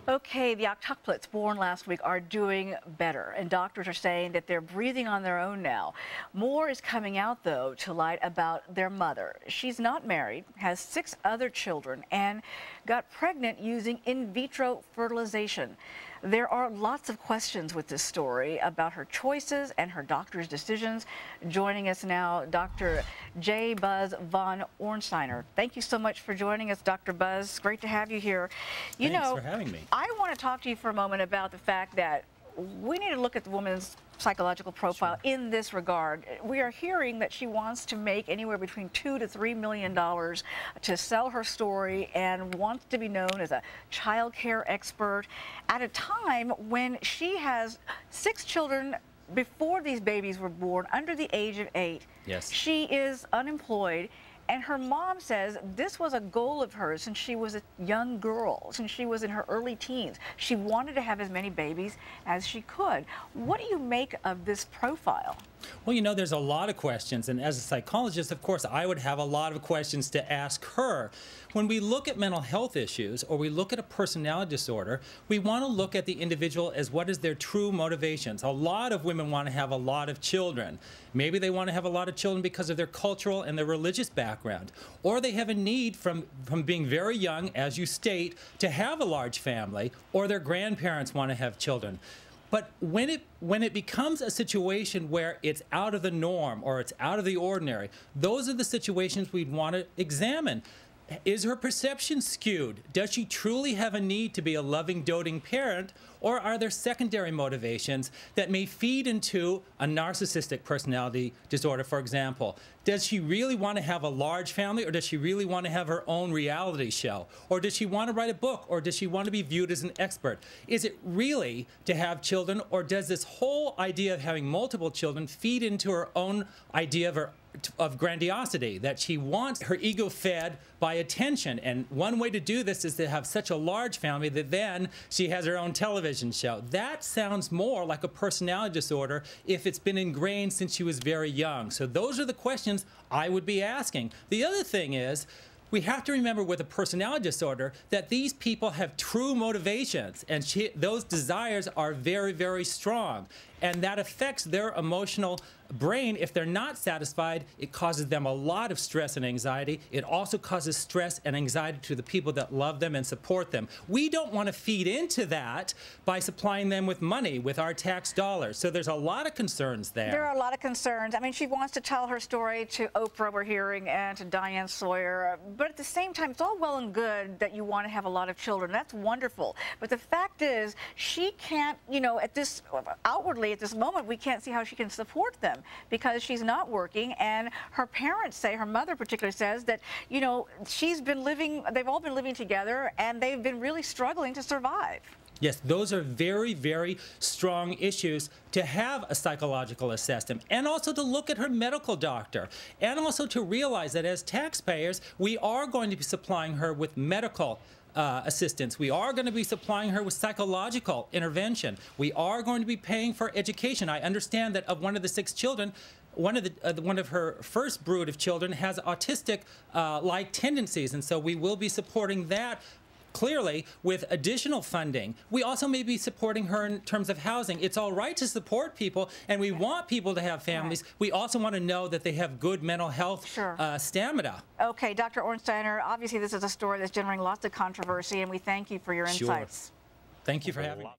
Okay, the octuplets born last week are doing better, and doctors are saying that they're breathing on their own now. More is coming out, though, to light about their mother. She's not married, has 6 other children, and got pregnant using in vitro fertilization. There are lots of questions with this story about her choices and her doctor's decisions. Joining us now, Dr. J. Buzz von Ornsteiner. Thank you so much for joining us, Dr. Buzz. Great to have you here. Thanks for having me. I want to talk to you for a moment about the fact that we need to look at the woman's psychological profile in this regard. We are hearing that she wants to make anywhere between $2 to $3 million to sell her story and wants to be known as a child care expert at a time when she has 6 children before these babies were born under the age of 8. Yes. She is unemployed. And her mom says this was a goal of hers since she was a young girl, since she was in her early teens. She wanted to have as many babies as she could. What do you make of this profile? Well, you know, there's a lot of questions, and as a psychologist, of course, I would have a lot of questions to ask her. When we look at mental health issues or we look at a personality disorder, we want to look at the individual as what is their true motivations. A lot of women want to have a lot of children. Maybe they want to have a lot of children because of their cultural and their religious background, or they have a need from being very young, as you state, to have a large family, or their grandparents want to have children. But when it becomes a situation where it's out of the norm or it's out of the ordinary, those are the situations we'd want to examine. Is her perception skewed? Does she truly have a need to be a loving, doting parent? Or are there secondary motivations that may feed into a narcissistic personality disorder, for example? Does she really want to have a large family, or does she really want to have her own reality show? Or does she want to write a book, or does she want to be viewed as an expert? Is it really to have children, or does this whole idea of having multiple children feed into her own idea of grandiosity, that she wants her ego fed by attention? And one way to do this is to have such a large family that then she has her own television show. That sounds more like a personality disorder if it's been ingrained since she was very young. So those are the questions I would be asking. The other thing is, we have to remember with a personality disorder that these people have true motivations, and those desires are very, very strong. And that affects their emotional brain. If they're not satisfied, it causes them a lot of stress and anxiety. It also causes stress and anxiety to the people that love them and support them. We don't want to feed into that by supplying them with money, with our tax dollars. So there's a lot of concerns there. There are a lot of concerns. I mean, she wants to tell her story to Oprah, we're hearing, and to Diane Sawyer. But at the same time, it's all well and good that you want to have a lot of children. That's wonderful. But the fact is, she can't, you know, outwardly, at this moment, we can't see how she can support them because she's not working, and her parents say, her mother particularly says that, you know, they've all been living together and they've been really struggling to survive. Yes, those are very, very strong issues to have a psychological assessment, and also to look at her medical doctor, and also to realize that as taxpayers, we are going to be supplying her with medical assistance. We are going to be supplying her with psychological intervention. We are going to be paying for education. I understand that of one of the 6 children, one of her first brood of children has autistic-like tendencies, and so we will be supporting that clearly with additional funding. We also may be supporting her in terms of housing. It's all right to support people, and we want people to have families. Right. We also want to know that they have good mental health stamina. Okay, Dr. Ornsteiner, obviously this is a story that's generating lots of controversy, and we thank you for your insights. Thank you for having me.